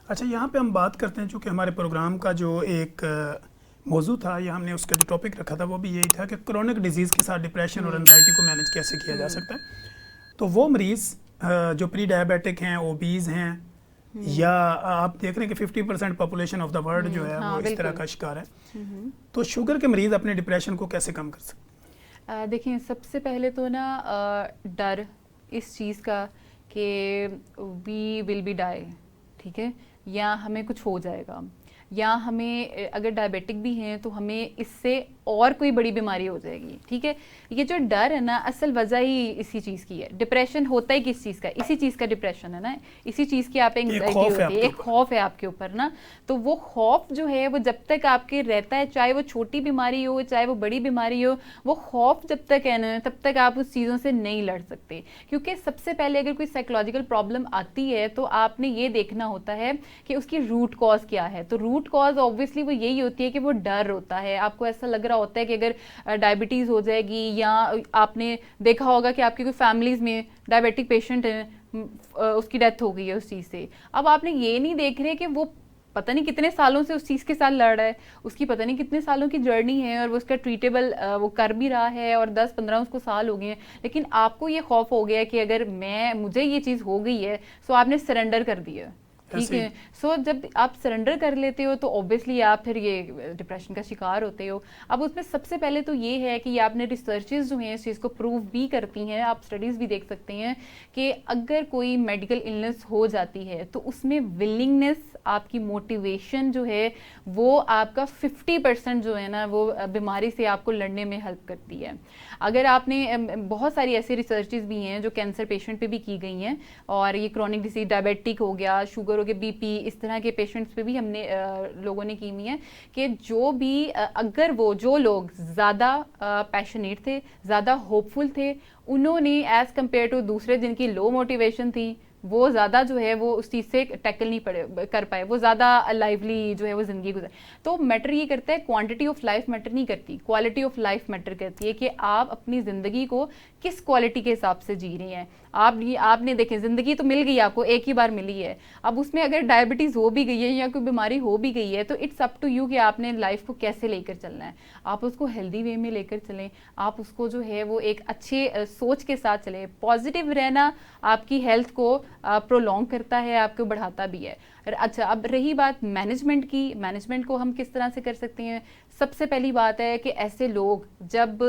اچھا یہاں پہ ہم بات کرتے ہیں، چونکہ ہمارے پروگرام کا جو ایک موضوع تھا یا ہم نے اس کا جو ٹاپک رکھا تھا وہ بھی یہی تھا کہ کرونک ڈیزیز کے ساتھ ڈپریشن اور انزائٹی کو مینیج کیسے کیا جا سکتا ہے. تو وہ مریض جو پری ڈائبیٹک ہیں، اوبیز ہیں، یا آپ دیکھ رہے ہیں کہ 50% پاپولیشن آف دا ورلڈ جو ہے وہ اس طرح کا شکار ہے، تو شوگر کے مریض اپنے ڈپریشن کو کیسے کم کر سکتے ہیں؟ دیکھیں سب سے پہلے تو نا ڈر اس چیز کا کہ وی ول بی ڈائی، ٹھیک ہے، یا ہمیں کچھ ہو جائے گا، یا ہمیں اگر ڈائبیٹک بھی ہیں تو ہمیں اس سے اور کوئی بڑی بیماری ہو جائے گی، ٹھیک ہے. یہ جو ڈر ہے نا اصل وجہ ہی اسی چیز کی ہے. ڈپریشن ہوتا ہی کس چیز کا؟ اسی چیز کا ڈپریشن ہے نا، اسی چیز کی آپ انگزائٹی ہوتی ہے، ایک خوف ہے آپ کے اوپر نا. تو وہ خوف جو ہے وہ جب تک آپ کے رہتا ہے، چاہے وہ چھوٹی بیماری ہو چاہے وہ بڑی بیماری ہو، وہ خوف جب تک ہے نا تب تک آپ اس چیزوں سے نہیں لڑ سکتے. کیونکہ سب سے پہلے اگر کوئی سائیکولوجیکل پرابلم آتی ہے تو آپ نے یہ دیکھنا ہوتا ہے کہ اس کی روٹ کاز کیا ہے. تو روٹ کاز آبویسلی وہ یہی ہوتی ہے کہ وہ ڈر ہوتا ہے. آپ کو ایسا لگ رہا ہوتا ہے کہ اگر ڈائبٹیز ہو جائے گی، یا آپ نے دیکھا ہوگا کہ آپ کی کوئی فیملیز میں ڈائبٹک پیشنٹ ہیں، اس کی ڈیتھ ہو گئی ہے اس چیز سے. اب آپ نے یہ نہیں دیکھ رہے کہ وہ پتہ نہیں کتنے سالوں سے اس چیز کے ساتھ لڑ رہا ہے، اس کی پتہ نہیں کتنے سالوں کی جرنی ہے، اور وہ اس کا ٹریٹیبل وہ کر بھی رہا ہے، اور 10-15 اس کو سال ہو گئے ہیں، لیکن آپ کو یہ خوف ہو گیا کہ اگر مجھے یہ چیز ہو گئی ہے سو آپ نے سرنڈر کر دیا. ٹھیک ہے. سو جب آپ سرنڈر کر لیتے ہو تو اوبیسلی آپ پھر یہ ڈپریشن کا شکار ہوتے ہو. اب اس میں سب سے پہلے تو یہ ہے کہ یہ آپ نے ریسرچز جو ہیں اس چیز کو پروو بھی کرتی ہیں، آپ اسٹڈیز بھی دیکھ سکتے ہیں کہ اگر کوئی میڈیکل النس ہو جاتی ہے تو اس میں ولنگنیس، آپ کی موٹیویشن جو ہے وہ آپ کا 50% جو ہے نا وہ بیماری سے آپ کو لڑنے میں ہیلپ کرتی ہے. اگر آپ نے بہت ساری ایسی ریسرچز بھی ہیں جو کینسر پیشنٹ پہ بھی کی گئی ہیں، اور یہ کرونک ڈیزیز ڈائبٹک ہو گیا، شوگر ہو گیا، بی پی، اس طرح کے پیشنٹس پہ بھی ہم نے لوگوں نے کی ہوئی ہیں کہ جو لوگ زیادہ پیشنیٹ تھے، زیادہ ہوپ فل تھے، انہوں نے ایز کمپیئر ٹو دوسرے جن کی لو موٹیویشن تھی وہ زیادہ جو ہے وہ اس چیز سے ٹیکل نہیں کر پائے، وہ زیادہ لائیولی جو ہے وہ زندگی گزار. تو میٹر یہ کرتا ہے، کوانٹٹی آف لائف میٹر نہیں کرتی، کوالٹی آف لائف میٹر کرتی ہے کہ آپ اپنی زندگی کو کس کوالٹی کے حساب سے جی رہی ہیں. آپ نے دیکھیں زندگی تو مل گئی آپ کو، ایک ہی بار ملی ہے. اب اس میں اگر ڈائبٹیز ہو بھی گئی ہے یا کوئی بیماری ہو بھی گئی ہے تو اٹس اپ ٹو یو کہ آپ نے لائف کو کیسے لے کر چلنا ہے. آپ اس کو ہیلدی وے میں لے کر چلیں، آپ اس کو جو ہے وہ ایک اچھے سوچ کے ساتھ چلیں. پازیٹیو رہنا آپ کی ہیلتھ کو پرولونگ کرتا ہے، آپ کو بڑھاتا بھی ہے. اچھا اب رہی بات مینجمنٹ کی، مینجمنٹ کو ہم کس طرح سے کر سکتے ہیں. سب سے پہلی بات ہے کہ ایسے لوگ جب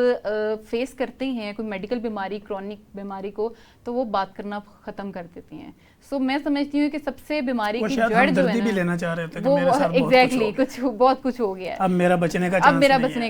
فیس کرتے ہیں کوئی میڈیکل بیماری، کرونک بیماری کو، تو وہ بات کرنا ختم کر دیتے ہیں. سو میں سمجھتی ہوں کہ سب سے بیماری کی جڑ جو ہے نا وہ ایگزیکٹلی بہت کچھ ہو گیا ہے، اب میرا بچنے کا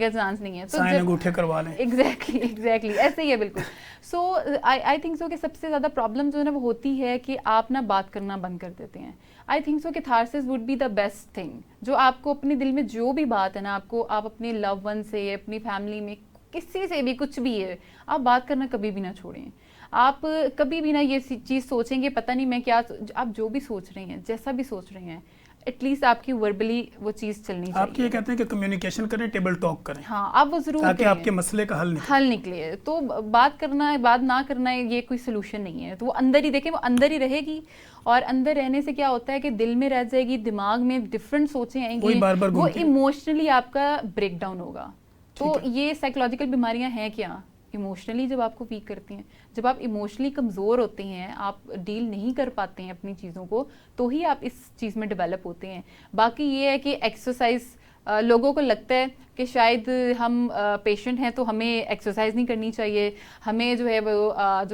چانس نہیں ہے، تو انگوٹھے کروا لیں. ایگزیکٹلی ایسے ہی ہے بالکل. سو آئی تھنک سو کہ سب سے زیادہ پرابلم جو ہے نا وہ ہوتی ہے کہ آپ نا بات کرنا بند کر دیتے ہیں. آئی تھنک سو کہ catharsis would be the best thing. جو آپ کو اپنے دل میں جو بھی بات ہے نا، آپ اپنے لو ون سے، اپنی فیملی میں کسی سے بھی کچھ بھی ہے، آپ بات کرنا کبھی بھی نہ چھوڑیں. آپ کبھی بھی نہ یہ چیز سوچیں گے پتہ نہیں میں کیا، آپ جو بھی سوچ رہے ہیں، جیسا بھی سوچ رہے ہیں، ایٹ لیسٹ آپ کی وربلی وہ چیز چلنی چاہیے. آپ یہ کہتے ہیں کہ کمیونیکیشن کریں، ٹیبل ٹاک کریں. ہاں آپ وہ ضرور تاکہ آپ کے مسئلے کا حل نکلے. تو بات کرنا، بات نہ کرنا یہ کوئی سلوشن نہیں ہے. تو وہ اندر ہی دیکھیں، وہ اندر ہی رہے گی، اور اندر رہنے سے کیا ہوتا ہے کہ دل میں رہ جائے گی، دماغ میں ڈفرینٹ سوچیں آئیں گی، وہ ایموشنلی آپ کا بریک ڈاؤن ہوگا. تو یہ سائیکولوجیکل بیماریاں ہیں کیا؟ ایموشنلی جب آپ کو ویک کرتی ہیں، جب آپ ایموشنلی کمزور ہوتے ہیں، آپ ڈیل نہیں کر پاتے ہیں اپنی چیزوں کو، تو ہی آپ اس چیز میں ڈیولپ ہوتے ہیں. باقی یہ ہے کہ ایکسرسائز، لوگوں کو لگتا ہے کہ شاید ہم پیشنٹ ہیں تو ہمیں ایکسرسائز نہیں کرنی چاہیے، ہمیں جو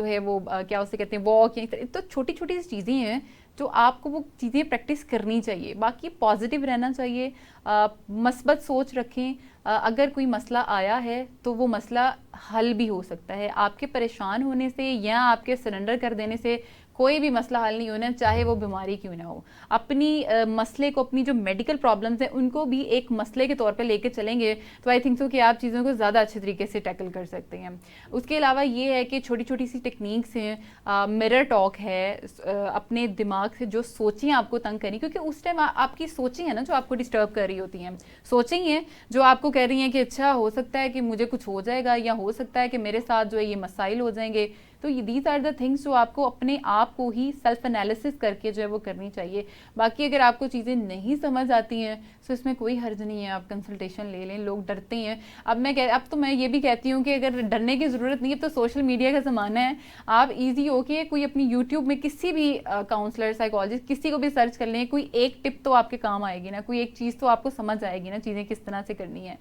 ہے وہ کیا اسے کہتے ہیں واک، تو چھوٹی چھوٹی سی چیزیں ہیں جو آپ کو وہ چیزیں پریکٹس کرنی چاہیے. باقی پازیٹیو رہنا چاہیے، مثبت سوچ رکھیں. اگر کوئی مسئلہ آیا ہے تو وہ مسئلہ حل بھی ہو سکتا ہے. آپ کے پریشان ہونے سے یا آپ کے سرنڈر کر دینے سے کوئی بھی مسئلہ حل نہیں ہونا، چاہے وہ بیماری کیوں نہ ہو. اپنی مسئلے کو، اپنی جو میڈیکل پرابلمس ہیں ان کو بھی ایک مسئلے کے طور پہ لے کے چلیں گے تو آئی تھنک سو کہ آپ چیزوں کو زیادہ اچھے طریقے سے ٹیکل کر سکتے ہیں. اس کے علاوہ یہ ہے کہ چھوٹی چھوٹی سی ٹیکنیکس ہیں، مرر ٹاک ہے، اپنے دماغ سے جو سوچیں آپ کو تنگ کریں، کیونکہ اس ٹائم آپ کی سوچیں ہیں نا جو آپ کو ڈسٹرب کر رہی ہوتی ہیں، سوچیں ہی ہیں جو آپ کو کہہ رہی ہیں کہ اچھا ہو سکتا ہے کہ مجھے کچھ ہو جائے گا، یا ہو سکتا ہے کہ میرے ساتھ جو ہے یہ مسائل ہو جائیں گے. تو دیز آر دا تھنگس جو آپ کو اپنے آپ کو ہی سیلف انالیسس کر کے جو ہے وہ کرنی چاہیے. باقی اگر آپ کو چیزیں نہیں سمجھ آتی ہیں تو اس میں کوئی حرج نہیں ہے, آپ کنسلٹیشن لے لیں. لوگ ڈرتے ہیں. اب تو میں یہ بھی کہتی ہوں کہ اگر ڈرنے کی ضرورت نہیں ہے, اب تو سوشل میڈیا کا زمانہ ہے, آپ ایزی ہو کے کوئی اپنی یوٹیوب میں کسی بھی کاؤنسلر, سائیکالوجسٹ, کسی کو بھی سرچ کر لیں, کوئی ایک ٹپ تو آپ کے کام آئے گی نا, کوئی ایک چیز تو آپ کو سمجھ آئے گی نا, چیزیں کس طرح سے کرنی ہے.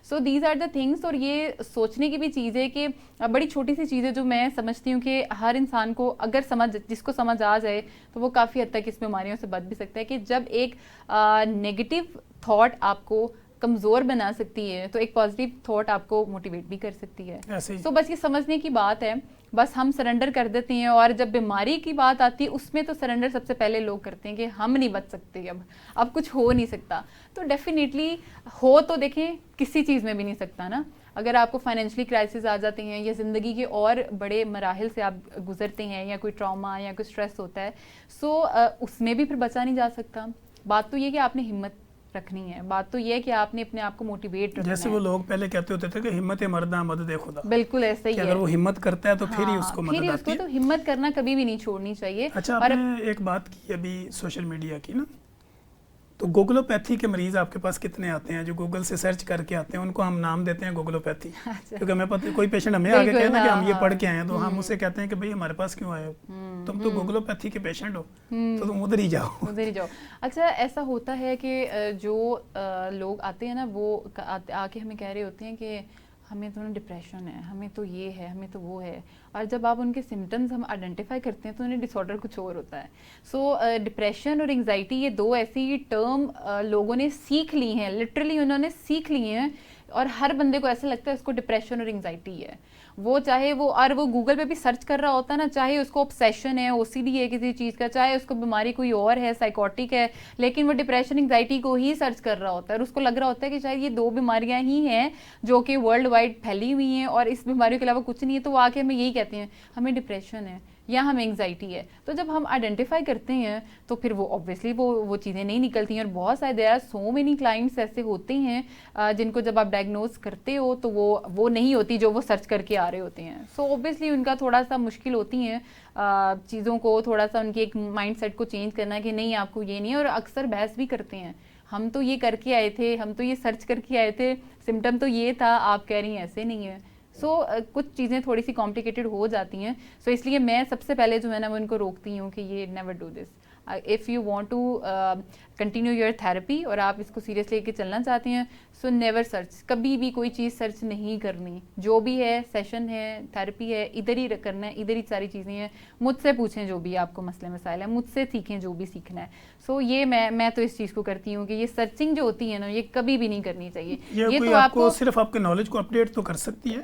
So these are the things. اور یہ سوچنے کی بھی چیز ہے کہ بڑی چھوٹی سی چیز ہے جو میں سمجھتی ہوں کہ ہر انسان کو اگر جس کو سمجھ آ جائے تو وہ کافی حد تک اس بیماریوں سے بچ بھی سکتا ہے, کہ جب ایک نیگیٹو تھاٹ آپ کو کمزور بنا سکتی ہے تو ایک پازیٹیو تھاٹ آپ کو موٹیویٹ بھی کر سکتی ہے. سو بس یہ سمجھنے کی بات ہے. بس ہم سرنڈر کر دیتے ہیں, اور جب بیماری کی بات آتی ہے اس میں تو سرنڈر سب سے پہلے لوگ کرتے ہیں کہ ہم نہیں بچ سکتے, اب کچھ ہو نہیں سکتا. تو ڈیفینیٹلی ہو تو دیکھیں کسی چیز میں بھی نہیں سکتا نا. اگر آپ کو فائنینشلی کرائسس آ جاتے ہیں یا زندگی کے اور بڑے مراحل سے آپ گزرتے ہیں, یا کوئی ٹراما یا کوئی اسٹریس ہوتا ہے, سو اس میں بھی پھر بچا نہیں جا سکتا. بات تو یہ کہ آپ نے ہمت رکھنی ہے, بات تو یہ ہے کہ آپ نے اپنے آپ کو موٹیویٹ رکھنا ہے. جیسے وہ لوگ پہلے کہتے ہوتے تھے کہ ہمت مردہ مدد خدا. بالکل ایسا ہی ہے, اگر وہ ہمت کرتا ہے تو پھر ہی اس کو مدد آتی ہے. تو ہمت کرنا کبھی بھی نہیں چھوڑنی چاہیے. اچھا, آپ نے ایک بات کی ابھی سوشل میڈیا کی نا, تو گوگلوپیتھی کے مریض آپ کے پاس کتنے آتے ہیں جو گوگل سے سرچ کر کے آتے ہیں, ان کو ہم نام دیتے ہیں گوگلوپیتھی. کیونکہ ہمیں پتہ کوئی پیشنٹ ہمیں آگے کہنا کہ ہم یہ پڑھ کے آئے ہیں, تو ہم اسے کہتے ہیں کہ بھئی ہمارے پاس کیوں آئے ہو, تم تو گوگلوپیتھی کے پیشنٹ ہو, تو تم ادھر ہی جاؤ. اچھا, ایسا ہوتا ہے کہ جو لوگ آتے ہیں نا, وہ آ کے ہمیں کہہ رہے ہوتے ہیں کہ ہمیں تو نا ڈپریشن ہے, ہمیں تو یہ ہے, ہمیں تو وہ ہے. اور جب آپ ان کے سمٹمز ہم آئیڈینٹیفائی کرتے ہیں تو انہیں ڈس آرڈر کچھ اور ہوتا ہے. سو ڈپریشن اور انگزائٹی یہ دو ایسی ٹرم لوگوں نے سیکھ لی ہیں, لٹرلی انہوں نے سیکھ لی ہیں, اور ہر بندے کو ایسا لگتا ہے اس کو ڈپریشن اور انگزائٹی ہے. وہ چاہے وہ گوگل پہ بھی سرچ کر رہا ہوتا ہے نا, چاہے اس کو obsession ہے, OCD ہے کسی چیز کا, چاہے اس کو بیماری کوئی اور ہے, سائیکوٹک ہے, لیکن وہ ڈپریشن انگزائٹی کو ہی سرچ کر رہا ہوتا ہے, اور اس کو لگ رہا ہوتا ہے کہ شاید یہ دو بیماریاں ہی ہیں جو کہ ورلڈ وائڈ پھیلی ہوئی ہیں, اور اس بیماریوں کے علاوہ کچھ نہیں ہے. تو وہ آ کے ہمیں یہی کہتے ہیں ہمیں ڈپریشن ہے یا ہمیں انگزائٹی ہے. تو جب ہم آئیڈینٹیفائی کرتے ہیں تو پھر وہ اوبویسلی وہ چیزیں نہیں نکلتی ہیں. اور بہت سارے there are so many clients ایسے ہوتے ہیں جن کو جب آپ ڈائگنوز کرتے ہو تو وہ نہیں ہوتی جو وہ سرچ کر کے آ رہے ہوتے ہیں. سو اوبویسلی ان کا تھوڑا سا مشکل ہوتی ہیں چیزوں کو, تھوڑا سا ان کی ایک مائنڈ سیٹ کو چینج کرنا کہ نہیں آپ کو یہ نہیں. اور اکثر بحث بھی کرتے ہیں, ہم تو یہ کر کے آئے تھے, ہم تو یہ سرچ کر کے آئے تھے, سمٹم تو یہ تھا, آپ کہہ رہی ہیں ایسے نہیں ہے. سو کچھ چیزیں تھوڑی سی کمپلیکیٹڈ ہو جاتی ہیں. سو اس لیے میں سب سے پہلے جو ہے نا وہ ان کو روکتی ہوں کہ یہ never do this. If you want to continue your therapy, اور آپ اس کو سیریس لے کے چلنا چاہتے ہیں, سو نیور سرچ, کبھی بھی کوئی چیز سرچ نہیں کرنی. جو بھی ہے سیشن ہے, تھراپی ہے, ادھر ہی کرنا ہے, ادھر ہی ساری چیزیں ہیں. مجھ سے پوچھیں جو بھی آپ کو مسئلے مسائل ہیں, مجھ سے سیکھیں جو بھی سیکھنا ہے. سو یہ میں تو اس چیز کو کرتی ہوں کہ یہ سرچنگ جو ہوتی ہے نا یہ کبھی بھی نہیں کرنی چاہیے. یہ تو آپ کو صرف آپ کے نالج کو اپڈیٹ تو کر سکتی ہے,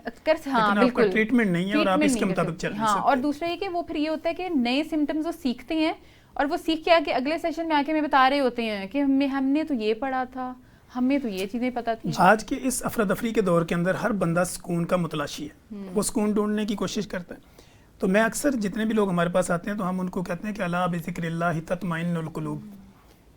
ہاں بالکل, ٹریٹمنٹ نہیں ہے اور آپ اس کے مطابق چل نہیں سکتے. اور دوسرا یہ کہ وہ پھر یہ ہوتا ہے کہ نئے سمٹمز وہ سیکھتے ہیں, اور وہ سیکھ کے آگے اگلے سیشن میں آ کے ہمیں بتا رہے ہوتے ہیں کہ ہم نے تو یہ پڑھا تھا, ہمیں تو یہ چیزیں پتہ تھی. آج کے اس افراتفری کے دور کے اندر ہر بندہ سکون کا متلاشی ہے, وہ سکون ڈھونڈنے کی کوشش کرتا ہے. تو میں اکثر جتنے بھی لوگ ہمارے پاس آتے ہیں تو ہم ان کو کہتے ہیں کہ الا بذکر اللہ تطمئن القلوب,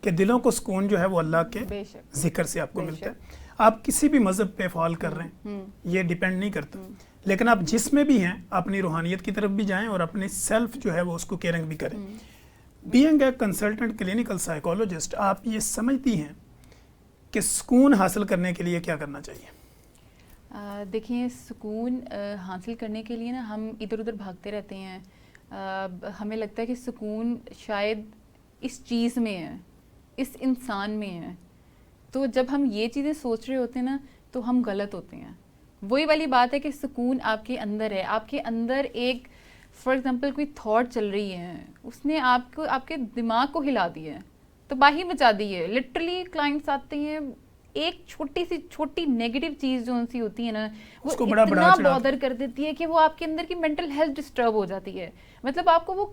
کہ دلوں کو سکون جو ہے وہ اللہ کے ذکر سے آپ کو ملتا ہے. آپ کسی بھی مذہب پہ فال کر رہے ہیں یہ ڈیپینڈ نہیں کرتا, لیکن آپ جس میں بھی ہیں اپنی روحانیت کی طرف بھی جائیں اور اپنی سیلف جو ہے وہ اس کو کیئرنگ بھی کریں. Being a consultant clinical psychologist, آپ یہ سمجھتی ہیں کہ سکون حاصل کرنے کے لیے کیا کرنا چاہیے؟ دیکھیں, سکون حاصل کرنے کے لیے نا ہم ادھر ادھر بھاگتے رہتے ہیں. ہمیں لگتا ہے کہ سکون شاید اس چیز میں ہے, اس انسان میں ہے. تو جب ہم یہ چیزیں سوچ رہے ہوتے ہیں نا تو ہم غلط ہوتے ہیں. وہی والی بات ہے کہ سکون آپ کے اندر ہے. آپ کے اندر ایک فار ایگزامپل کوئی تھاٹ چل رہی ہے, اس نے آپ کے دماغ کو ہلا دیا ہے, تباہی مچا دی ہے. لٹرلی کلائنٹس آتے ہیں, ایک چھوٹی نیگیٹو چیز جو ان سی ہوتی ہے نا وہ اتنا بادر کر دیتی ہے کہ وہ آپ کے اندر کی مینٹل ہیلتھ ڈسٹرب ہو جاتی ہے. مطلب آپ کو وہ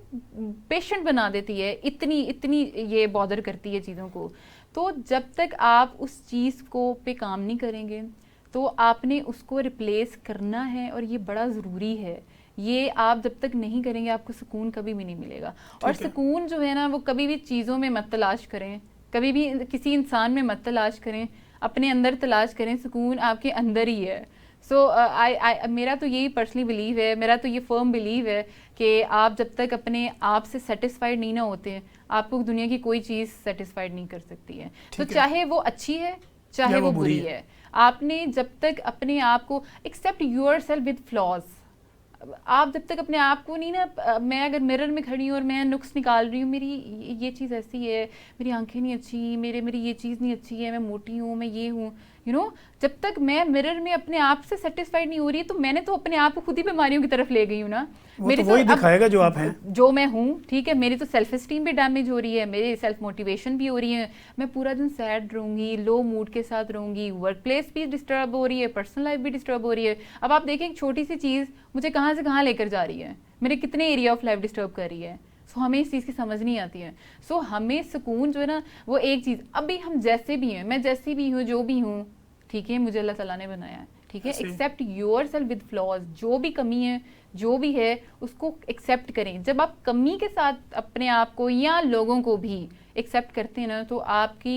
پیشنٹ بنا دیتی ہے, اتنی یہ بادر کرتی ہے چیزوں کو. تو جب تک آپ اس چیز کو پہ کام نہیں کریں گے تو آپ نے اس کو ریپلیس کرنا ہے, اور یہ بڑا ضروری ہے. یہ آپ جب تک نہیں کریں گے آپ کو سکون کبھی بھی نہیں ملے گا. اور سکون جو ہے نا وہ کبھی بھی چیزوں میں مت تلاش کریں, کبھی بھی کسی انسان میں مت تلاش کریں, اپنے اندر تلاش کریں. سکون آپ کے اندر ہی ہے. سو میرا تو یہی پرسنلی بلیو ہے, میرا تو یہ فرم بلیو ہے کہ آپ جب تک اپنے آپ سے سیٹسفائڈ نہیں نہ ہوتے ہیں, آپ کو دنیا کی کوئی چیز سیٹسفائڈ نہیں کر سکتی ہے. تو چاہے وہ اچھی ہے چاہے وہ بری ہے, آپ نے جب تک اپنے آپ کو accept your self with flaws, آپ جب تک اپنے آپ کو نہیں نا, میں اگر مرر میں کھڑی ہوں اور میں نقص نکال رہی ہوں, میری یہ چیز ایسی ہے, میری آنکھیں نہیں اچھی, میری یہ چیز نہیں اچھی ہے, میں موٹی ہوں, میں یہ ہوں, یو نو, جب تک میں مرر میں اپنے آپ سے سیٹسفائڈ نہیں ہو رہی تو میں نے تو اپنے آپ کو خود ہی بیماریوں کی طرف لے گئی ہوں نا. میری تو وہی دکھائے گا جو آپ ہیں, جو میں ہوں, ٹھیک ہے, میری تو سیلف اسٹیم بھی ڈیمیج ہو رہی ہے, میری سیلف موٹیویشن بھی ہو رہی ہے, میں پورا دن سیڈ رہوں گی, لو موڈ کے ساتھ رہوں گی, ورک پلیس بھی ڈسٹرب ہو رہی ہے, پرسنل لائف بھی ڈسٹرب ہو رہی ہے. اب آپ دیکھیں ایک چھوٹی سی چیز مجھے کہاں سے کہاں لے کر جا رہی ہے, میرے کتنے ایریا آف لائف ڈسٹرب کر رہی ہے. سو ہمیں اس چیز کی سمجھ نہیں آتی ہے. سو ہمیں سکون جو ہے نا وہ ایک چیز, ابھی ہم جیسے بھی ہیں, میں جیسی بھی ہوں, جو بھی ہوں, ٹھیک ہے, مجھے اللہ تعالیٰ نے بنایا ہے, ٹھیک ہے, accept your self with flaws, جو بھی کمی ہے جو بھی ہے اس کو ایکسیپٹ کریں. جب آپ کمی کے ساتھ اپنے آپ کو یا لوگوں کو بھی ایکسیپٹ کرتے ہیں نا تو آپ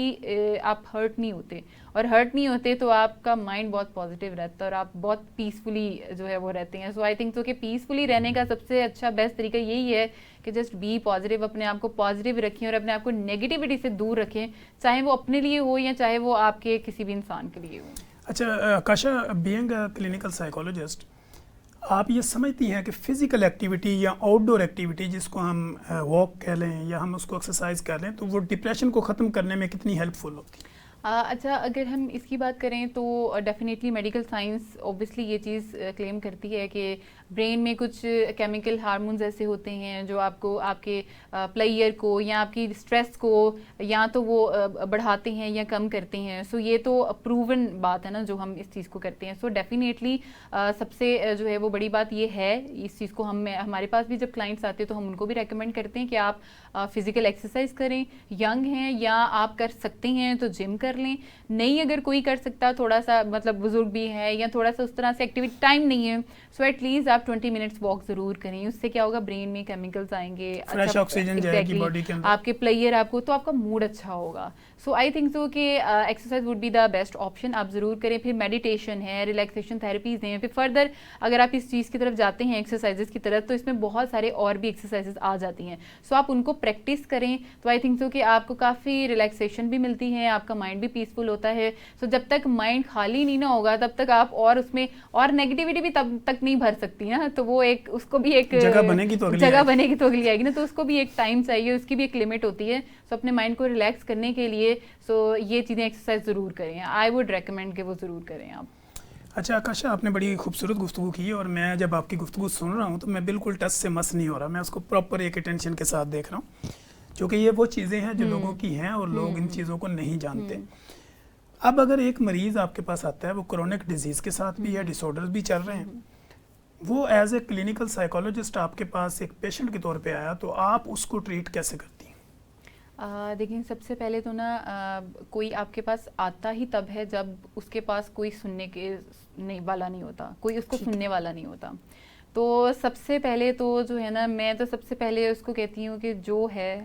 ہرٹ نہیں ہوتے, اور ہرٹ نہیں ہوتے تو آپ کا مائنڈ بہت پازیٹیو رہتا ہے اور آپ بہت پیسفلی جو ہے وہ رہتے ہیں. سو آئی تھنک کہ پیسفلی رہنے کا سب سے اچھا بیسٹ طریقہ یہی ہے کہ جسٹ بی پازیٹیو, اپنے آپ کو پازیٹیو رکھیں اور اپنے آپ کو نیگیٹیوٹی سے دور رکھیں, چاہے وہ اپنے لیے ہو یا چاہے وہ آپ کے کسی بھی انسان کے لیے ہو. اچھا کاشا, بینگ اے کلینکل سائیکولوجسٹ, آپ یہ سمجھتی ہیں کہ فزیکل ایکٹیویٹی یا آؤٹ ڈور ایکٹیویٹی جس کو ہم واک کہہ لیں یا ہم اس کو ایکسرسائز کہہ لیں, تو وہ ڈپریشن کو ختم کرنے میں کتنی ہیلپ فل ہوتی ہے؟ اچھا, اگر ہم اس کی بات کریں تو ڈیفینیٹلی میڈیکل سائنس اوبیسلی یہ چیز کلیم کرتی ہے کہ برین میں کچھ کیمیکل ہارمونز ایسے ہوتے ہیں جو آپ کو آپ کے پلیئر کو یا آپ کی اسٹریس کو یا تو وہ بڑھاتے ہیں یا کم کرتے ہیں. سو یہ تو پروون بات ہے نا جو ہم اس چیز کو کرتے ہیں. سو ڈیفینیٹلی سب سے جو ہے وہ بڑی بات یہ ہے اس چیز کو ہمارے پاس بھی جب کلائنٹس آتے ہیں تو ہم ان کو بھی ریکمینڈ کرتے ہیں کہ آپ فزیکل ایکسرسائز کریں, ینگ ہیں یا آپ کر سکتے ہیں تو جم کر لیں, نہیں اگر کوئی کر سکتا تھوڑا سا مطلب بزرگ بھی ہے یا تھوڑا سا اس طرح سے ایکٹیویٹی ٹائم نہیں ہے, سو ایٹ لیسٹ آپ 20 منٹس واک ضرور کریں. اس سے کیا ہوگا, برین میں کیمیکلز آئیں گے, فریش آکسیجن جائے گی باڈی کے اندر, آپ کے پلیئر آپ کو, تو آپ کا موڈ اچھا ہوگا. سو آئی تھنک سو کہ exercise would be the best option, آپ ضرور کریں. پھر میڈیٹیشن ہے, ریلیکسیشن تھراپیز ہیں. پھر فردر اگر آپ اس چیز کی طرف جاتے ہیں ایکسرسائزز کی طرف تو اس میں بہت سارے اور بھی ایکسرسائزز آ جاتی ہیں. سو آپ ان کو پریکٹس کریں تو آئی تھنک سو کہ آپ کو کافی ریلیکسیشن بھی ملتی ہے, آپ کا مائنڈ بھی پیسفل ہوتا ہے. سو جب تک مائنڈ خالی نہیں نہ ہوگا تب تک آپ اور اس میں اور نیگیٹیوٹی بھی تب تک نہیں بھر سکتی نا, تو وہ ایک اس کو بھی ایک جگہ بنے گی تو اگلی آئے گی نا, تو اس کو بھی ایک ٹائم چاہیے, اس کی بھی ایک لمٹ ہوتی ہے. سو اپنے مائنڈ کو ریلیکس کرنے کے لیے سو یہ چیزیں ایکسرسائز ضرور کریں, آئی وڈ ریکمینڈ کہ وہ ضرور کریں آپ. اچھا آکاشا, آپ نے بڑی خوبصورت گفتگو کی اور میں جب آپ کی گفتگو سن رہا ہوں تو میں بالکل ٹچ سے مس نہیں ہو رہا, میں اس کو پراپر ایک اٹینشن کے ساتھ دیکھ رہا ہوں, کیونکہ یہ وہ چیزیں ہیں جو لوگوں کی ہیں اور لوگ ان چیزوں کو نہیں جانتے. اب اگر ایک مریض آپ کے پاس آتا ہے, وہ کرونک ڈیزیز کے ساتھ بھی ہے, ڈس آرڈرز بھی چل رہے ہیں, وہ ایز اے کلینکل سائیکولوجسٹ آپ کے پاس ایک پیشنٹ کے طور پہ آیا, تو آپ اس کو ٹریٹ کیسے کرتی ہیں؟ دیکھیں, سب سے پہلے تو نا کوئی آپ کے پاس آتا ہی تب ہے جب اس کے پاس کوئی سننے کے والا نہیں ہوتا, کوئی اس کو سننے والا نہیں ہوتا. تو سب سے پہلے تو جو ہے نا, میں تو سب سے پہلے اس کو کہتی ہوں کہ جو ہے,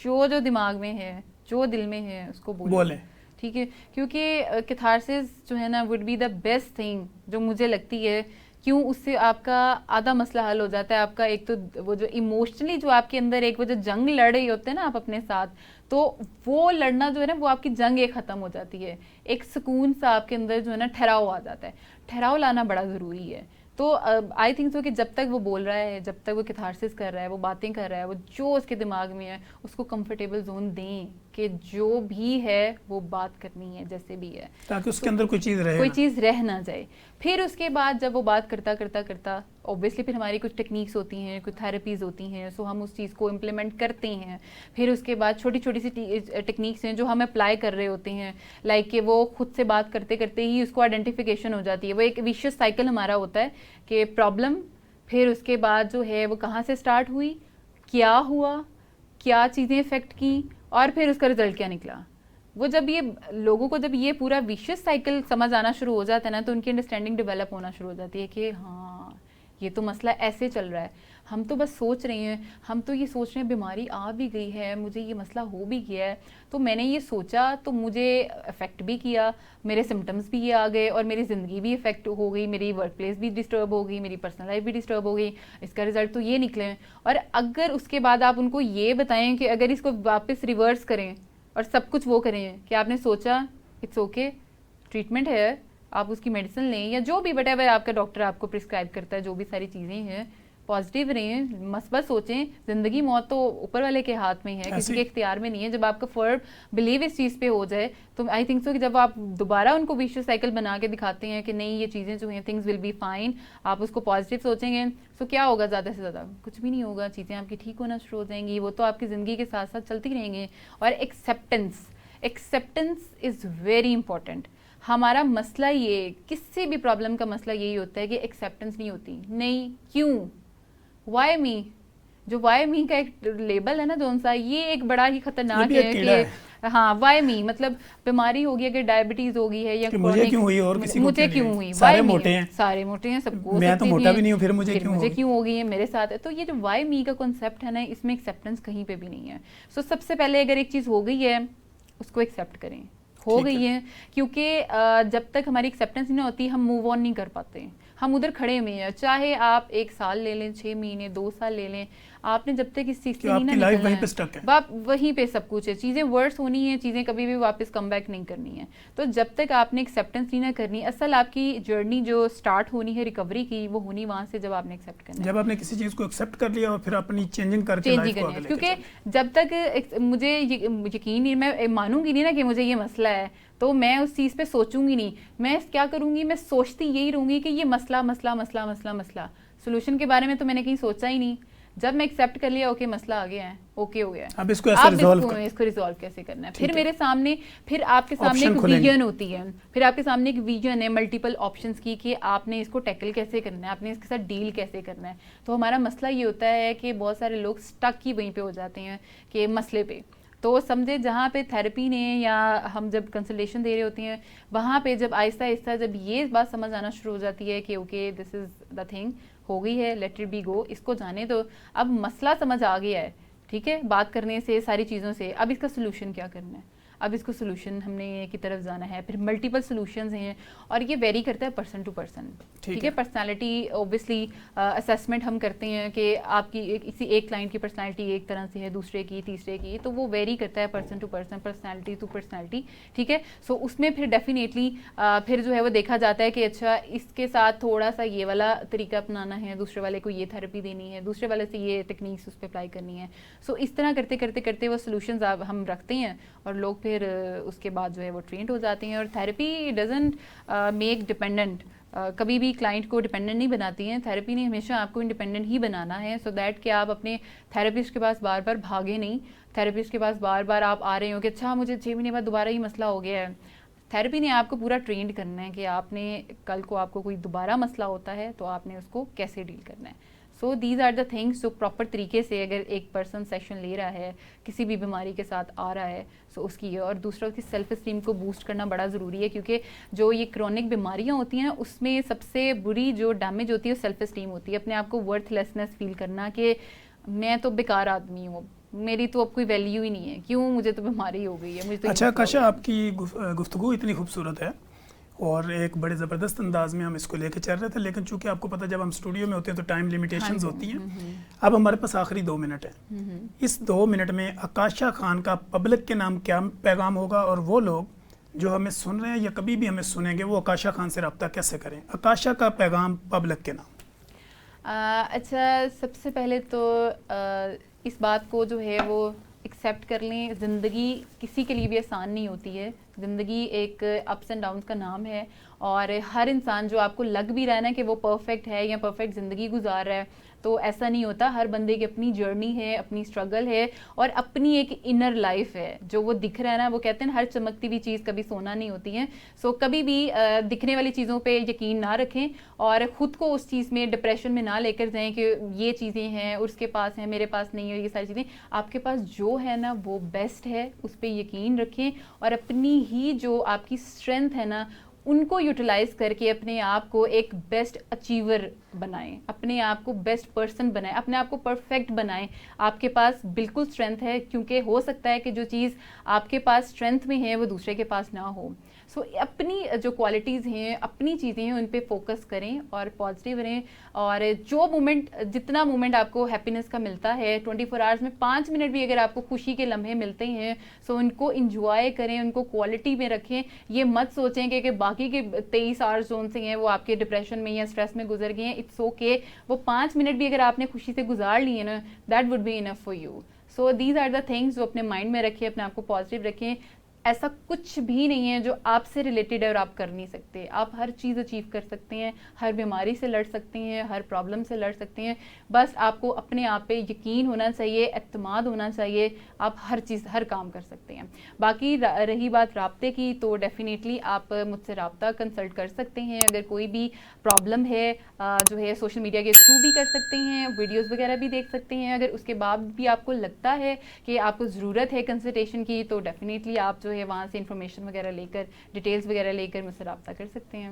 جو دماغ میں ہے, جو دل میں ہے اس کو بولیں, ٹھیک ہے. کیونکہ کیتھارسس جو ہے نا would be the best thing جو مجھے لگتی ہے. کیوں, اس سے آپ کا آدھا مسئلہ حل ہو جاتا ہے. آپ کا ایک تو وہ جو ایموشنلی جو آپ کے اندر ایک وہ جو جنگ لڑ رہے ہوتے ہیں نا آپ اپنے ساتھ, تو وہ لڑنا جو ہے نا وہ آپ کی جنگ ایک ختم ہو جاتی ہے. ایک سکون سا آپ کے اندر جو ہے نا ٹھہراؤ آ جاتا ہے. ٹھہراؤ لانا بڑا ضروری ہے. تو آئی تھنک سو کہ جب تک وہ بول رہا ہے, جب تک وہ کیتھارسس کر رہا ہے, وہ باتیں کر رہا ہے, وہ جو اس کے دماغ میں ہے اس کو کمفرٹیبل زون دیں کہ جو بھی ہے وہ بات کرنی ہے جیسے بھی ہے, تاکہ اس کے اندر کوئی چیز رہ نہ جائے. پھر اس کے بعد جب وہ بات کرتا اوبیسلی پھر ہماری کچھ ٹیکنیکس ہوتی ہیں, کچھ تھراپیز ہوتی ہیں, سو ہم اس چیز کو امپلیمنٹ کرتے ہیں. پھر اس کے بعد چھوٹی چھوٹی سی ٹیکنیکس ہیں جو ہم اپلائی کر رہے ہوتے ہیں, لائک کہ وہ خود سے بات کرتے کرتے ہی اس کو آئیڈینٹیفیکیشن ہو جاتی ہے. وہ ایک ویشیس سائیکل ہمارا ہوتا ہے کہ پرابلم, پھر اس کے بعد جو ہے وہ کہاں سے اسٹارٹ ہوئی, کیا ہوا, کیا چیزیں افیکٹ کی, اور پھر اس کا رزلٹ کیا نکلا. وہ جب یہ لوگوں کو جب یہ پورا ویشیس سائیکل سمجھ آنا شروع ہو جاتا ہے نا, تو ان کی انڈرسٹینڈنگ ڈیولپ ہونا شروع ہو جاتی ہے کہ ہاں یہ تو مسئلہ ایسے چل رہا ہے. ہم تو بس سوچ رہے ہیں, ہم تو یہ سوچ رہے ہیں بیماری آ بھی گئی ہے, مجھے یہ مسئلہ ہو بھی گیا ہے, تو میں نے یہ سوچا تو مجھے افیکٹ بھی کیا, میرے سمٹمز بھی یہ آ گئے اور میری زندگی بھی افیکٹ ہو گئی, میری ورک پلیس بھی ڈسٹرب ہو گئی, میری پرسنل لائف بھی ڈسٹرب ہو گئی, اس کا رزلٹ تو یہ نکلے. اور اگر اس کے بعد آپ ان کو یہ بتائیں کہ اگر اس کو واپس ریورس کریں اور سب کچھ وہ کریں کہ آپ نے سوچا اٹس اوکے, ٹریٹمنٹ ہے, آپ اس کی میڈیسن لیں یا جو بھی وٹ ایور آپ کا ڈاکٹر آپ کو پرسکرائب کرتا ہے, جو بھی ساری چیزیں ہیں, پازیٹیو رہیں, مثبت سوچیں. زندگی موت تو اوپر والے کے ہاتھ میں ہے, کسی کے اختیار میں نہیں ہے. جب آپ کا فرم بلیو اس چیز پہ ہو جائے تو آئی تھنک سو کہ جب آپ دوبارہ ان کو ویشیس سائیکل بنا کے دکھاتے ہیں کہ نہیں یہ چیزیں جو ہیں تھنگز ول بی فائن, آپ اس کو پازیٹیو سوچیں گے, سو کیا ہوگا, زیادہ سے زیادہ کچھ بھی نہیں ہوگا, چیزیں آپ کی ٹھیک ہونا شروع ہو جائیں گی, وہ تو آپ کی زندگی کے ساتھ ساتھ چلتی رہیں گے. اور ایکسیپٹنس از ویری امپورٹنٹ. ہمارا مسئلہ یہ, کسی بھی پرابلم کا مسئلہ یہی ہوتا ہے کہ ایکسیپٹنس نہیں ہوتی. نہیں, کیوں, وائی می, جو وائی می کا ایک لیبل ہے نا جون سا, یہ ایک بڑا ہی خطرناک ہے کہ ہاں وائی می مطلب بیماری ہوگی, اگر ڈائبٹیز ہوگی ہے یا مجھے کیوں ہوئی اور کسی کو مجھے کیوں ہوئی, سارے موٹے ہیں, سارے موٹے ہیں, سب کو میں تو موٹا بھی نہیں ہوں, پھر مجھے کیوں ہوگی ہے میرے ساتھ. تو یہ جو وائی می کا کنسیپٹ ہے نا, اس میں ایکسیپٹنس کہیں پہ بھی نہیں ہے. سو سب سے پہلے اگر ایک چیز ہو گئی ہے اس کو ایکسیپٹ کریں, ہو گئی ہے, کیونکہ جب تک ہماری ایکسیپٹنس نہیں ہوتی ہم موو آن نہیں کر پاتے. ہم ادھر کھڑے ہوئے ہیں, چاہے آپ 1 سال لے لیں, 6 مہینے, 2 سال لے لیں, آپ نے جب تک اس چیز سے نہیں نا نکلنا ہے, باپ وہیں پہ سب کچھ ہے, چیزیں ورس ہونی ہیں, چیزیں کبھی بھی واپس کم بیک نہیں کرنی ہے. تو جب تک آپ نے ایکسیپٹنس نہیں نہ کرنی, اصل آپ کی جرنی جو اسٹارٹ ہونی ہے ریکوری کی, وہ ہونی وہاں سے جب آپ نے ایکسیپٹ کرنا ہے, جب آپ نے کسی چیز کو ایکسیپٹ کر لیا اور پھر اپنی چینجنگ کر کے لائف کو آگے لے کے چلیں. کیونکہ جب تک مجھے یقین نہیں, میں مانوں گی نہیں نا کہ مجھے یہ مسئلہ ہے, تو میں اس چیز پہ سوچوں گی نہیں. میں کیا کروں گی, میں سوچتی یہی رہوں گی کہ یہ مسئلہ سولوشن کے بارے میں تو میں نے کہیں سوچا ہی نہیں. جب میں ایکسیپٹ کر لیا اوکے مسئلہ آ گیا ہے, اوکے ہو گیا ہے, اب اس کو ایسے ریزالو کیسے کرنا ہے. پھر میرے سامنے, پھر آپ کے سامنے ایک ویژن ہوتی ہے, پھر آپ کے سامنے ایک ویژن ہے ملٹیپل آپشنس کی کہ آپ نے اس کو ٹیکل کیسے کرنا ہے, آپ نے اس کے ساتھ ڈیل کیسے کرنا ہے. تو ہمارا مسئلہ یہ ہوتا ہے کہ بہت سارے لوگ اسٹک ہی وہیں پہ ہو جاتے ہیں کہ مسئلے پہ. تو سمجھے جہاں پہ تھیراپی نے یا ہم جب کنسلٹیشن دے رہے ہوتے ہیں, وہاں پہ جب آہستہ آہستہ جب یہ بات سمجھ آنا شروع ہو جاتی ہے کہ okay this is the thing, ہو گئی ہے, لیٹ اٹ بی گو, اس کو جانے دو, اب مسئلہ سمجھ آ گیا ہے, ٹھیک ہے, بات کرنے سے, ساری چیزوں سے, اب اس کا سولوشن کیا کرنا ہے, اب اس کو سولوشن ہم نے کی طرف جانا ہے. پھر ملٹیپل سولوشنز ہیں اور یہ ویری کرتا ہے پرسن ٹو پرسن, ٹھیک ہے. پرسنالٹی اوبیسلی اسیسمنٹ ہم کرتے ہیں کہ آپ کی کسی ایک کلائنٹ کی پرسنالٹی ایک طرح سے ہے, دوسرے کی, تیسرے کی, تو وہ ویری کرتا ہے person to person, personality to personality, ٹھیک ہے. سو اس میں پھر ڈیفینیٹلی پھر جو ہے وہ دیکھا جاتا ہے کہ اچھا اس کے ساتھ تھوڑا سا یہ والا طریقہ اپنانا ہے, دوسرے والے کو یہ تھیراپی دینی ہے, دوسرے والے سے یہ ٹیکنیکس اس پہ اپلائی کرنی ہے. سو اس طرح کرتے کرتے کرتے وہ سولوشنز ہم رکھتے ہیں اور لوگ پھر اس کے بعد جو ہے وہ ٹرینڈ ہو جاتے ہیں. اور تھیراپی ڈزنٹ میک ڈپینڈنٹ, کبھی بھی کلائنٹ کو ڈپینڈنٹ نہیں بناتی ہیں. تھیراپی نے ہمیشہ آپ کو انڈیپینڈنٹ ہی بنانا ہے, سو دیٹ کہ آپ اپنے تھیراپسٹ کے پاس بار بار بھاگے نہیں. تھیراپسٹ کے پاس بار بار آپ آ رہے ہو کہ اچھا مجھے 6 مہینے بعد دوبارہ ہی مسئلہ ہو گیا ہے. تھیراپی نے آپ کو پورا ٹرینڈ کرنا ہے کہ آپ نے کل کو آپ کو کوئی دوبارہ مسئلہ ہوتا ہے تو آپ نے اس کو کیسے ڈیل کرنا ہے. So these are the things جو پراپر طریقے سے اگر ایک پرسن سیشن لے رہا ہے, کسی بھی بیماری کے ساتھ آ رہا ہے, سو اس کی, اور دوسرا اس کی سیلف اسٹیم کو بوسٹ کرنا بڑا ضروری ہے. کیونکہ جو یہ کرونک بیماریاں ہوتی ہیں اس میں سب سے بری جو ڈیمیج ہوتی ہے وہ سیلف اسٹیم ہوتی ہے. اپنے آپ کو ورتھ لیسنس فیل کرنا کہ میں تو بیکار آدمی ہوں, میری تو اب کوئی ویلیو ہی نہیں ہے, کیوں, مجھے تو بیماری ہو گئی ہے, مجھے تو. اچھا کاشا, آپ کی گفتگو اتنی خوبصورت ہے اور ایک بڑے زبردست انداز میں ہم اس کو لے کے چل رہے تھے, لیکن چونکہ آپ کو پتہ جب ہم اسٹوڈیو میں ہوتے ہیں تو ٹائم لمیٹیشنز ہوتی ہیں. اب ہمارے پاس آخری 2 منٹ ہیں. اس 2 منٹ میں آکاشا خان کا پبلک کے نام کیا پیغام ہوگا, اور وہ لوگ جو ہمیں سن رہے ہیں یا کبھی بھی ہمیں سنیں گے وہ آکاشا خان سے رابطہ کیسے کریں؟ آکاشا کا پیغام پبلک کے نام. اچھا, سب سے پہلے تو اس بات کو جو ہے وہ ایکسیپٹ کر لیں, زندگی کسی کے لیے بھی آسان نہیں ہوتی ہے. زندگی ایک اپس اینڈ ڈاؤنس کا نام ہے, اور ہر انسان جو آپ کو لگ بھی رہا ہے نا کہ وہ پرفیکٹ ہے یا پرفیکٹ زندگی گزار رہا ہے, تو ایسا نہیں ہوتا. ہر بندے کی اپنی جرنی ہے, اپنی اسٹرگل ہے, اور اپنی ایک انر لائف ہے. جو وہ دکھ رہا ہے نا, وہ کہتے ہیں ہر چمکتی ہوئی چیز کبھی سونا نہیں ہوتی ہے. سو کبھی بھی دکھنے والی چیزوں پہ یقین نہ رکھیں, اور خود کو اس چیز میں ڈپریشن میں نہ لے کر جائیں کہ یہ چیزیں ہیں, اس کے پاس ہیں, میرے پاس نہیں ہے. یہ ساری چیزیں آپ کے پاس جو ہے نا وہ بیسٹ ہے, اس پہ یقین رکھیں, اور اپنی ہی جو آپ کی اسٹرینتھ ہے نا ان کو یوٹیلائز کر کے اپنے آپ کو ایک بیسٹ اچیور بنائیں, اپنے آپ کو بیسٹ پرسن بنائیں, اپنے آپ کو پرفیکٹ بنائیں. آپ کے پاس بالکل اسٹرینتھ ہے, کیونکہ ہو سکتا ہے کہ جو چیز آپ کے پاس اسٹرینتھ میں ہے وہ دوسرے کے پاس نہ ہو. سو اپنی جو کوالٹیز ہیں, اپنی چیزیں ہیں, ان پہ فوکس کریں اور پازیٹیو رہیں. اور جو مومنٹ, جتنا مومنٹ آپ کو ہیپینس کا ملتا ہے 24 آورس میں 5 منٹ بھی اگر آپ کو خوشی کے لمحے ملتے ہیں, سو ان کو انجوائے کریں, ان کو کوالٹی میں رکھیں. یہ مت سوچیں کہ باقی کے 23 آورس زون سے ہیں وہ آپ کے ڈپریشن میں یا اسٹریس میں گزر گئے ہیں. اٹس اوکے, وہ 5 منٹ بھی اگر آپ نے خوشی سے گزار لیے نا, that would be enough for you. So these are the things جو اپنے مائنڈ میں رکھیں, اپنے آپ کو پازیٹیو رکھیں. ایسا کچھ بھی نہیں ہے جو آپ سے ریلیٹڈ ہے اور آپ کر نہیں سکتے. آپ ہر چیز اچیو کر سکتے ہیں, ہر بیماری سے لڑ سکتے ہیں, ہر پرابلم سے لڑ سکتے ہیں. بس آپ کو اپنے آپ پہ یقین ہونا چاہیے, اعتماد ہونا چاہیے. آپ ہر چیز, ہر کام کر سکتے ہیں. باقی رہی بات رابطے کی, تو ڈیفینیٹلی آپ مجھ سے رابطہ کنسلٹ کر سکتے ہیں. اگر کوئی بھی پرابلم ہے جو ہے سوشل میڈیا کے تھرو بھی کر سکتے ہیں, ویڈیوز وغیرہ بھی دیکھ سکتے ہیں. اگر اس کے بعد بھی آپ کو لگتا ہے کہ آپ کو ضرورت ہے کنسلٹیشن کی, تو ڈیفینیٹلی آپ جو ہے وہاں سے انفارمیشن وغیرہ لے کر, ڈیٹیلز وغیرہ لے کر مجھ سے رابطہ کر سکتے ہیں.